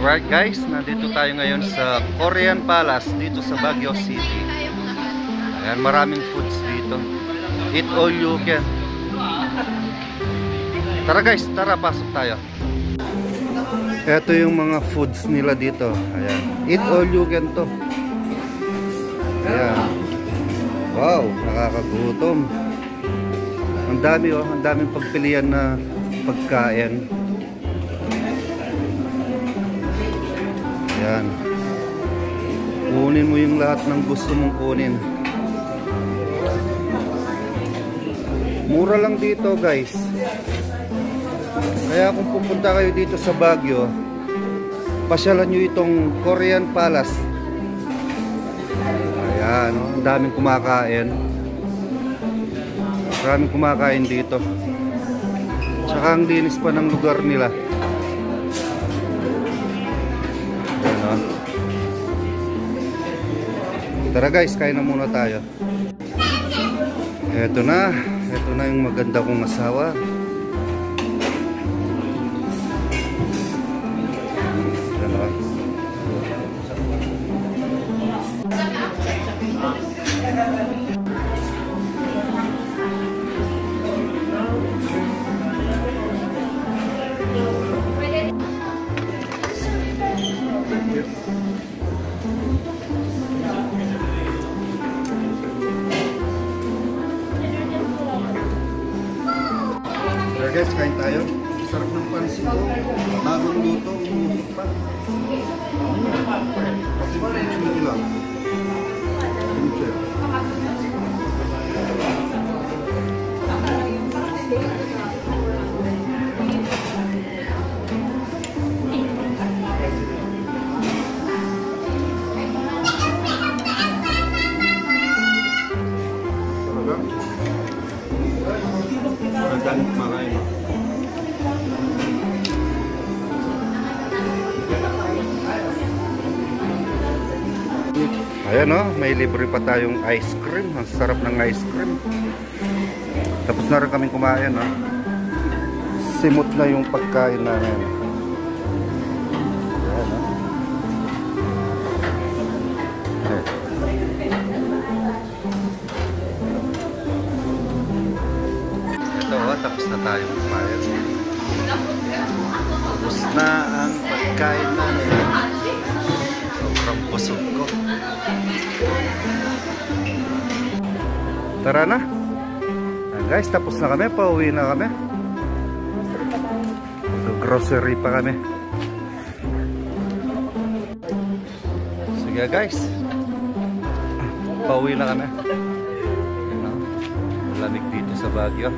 Alright guys, nandito tayo ngayon sa Korean Palace dito sa Baguio City. Ayan, maraming foods dito. Eat all you can. Tara guys, tara, pasok tayo. Ito yung mga foods nila dito. Ayan, eat all you can to. Ayan. Wow, nakakagutom. Ang dami oh, ang daming pagpilian na pagkain. Ayan. Kunin mo yung lahat ng gusto mong kunin. Mura lang dito guys. Kaya kung pupunta kayo dito sa Baguio, pasyalan nyo itong Korean Palace. Ayan, oh, ang daming kumakain. Maraming kumakain dito. Tsaka ang linis pa ng lugar nila. Tara guys, kain na muna tayo. Ito na yung maganda kong asawa. Guys, kain tayo. Sarap ng pansit ko. Bagong luto, umusok pa. Hindi lang. Ayan o, may libre pa tayong ice cream. Ang sarap ng ice cream. Tapos na rin kaming kumain o. Simot na yung pagkain namin. Ayan o. Ito o, tapos na tayong kumain. Tapos na ang pagkain namin. Sobrang busog ko. Tara na. Guys, tapos na kami. Pauwi na kami. Grocery pa kami. Sige guys, pauwi na kami. Lamig dito sa Baguio.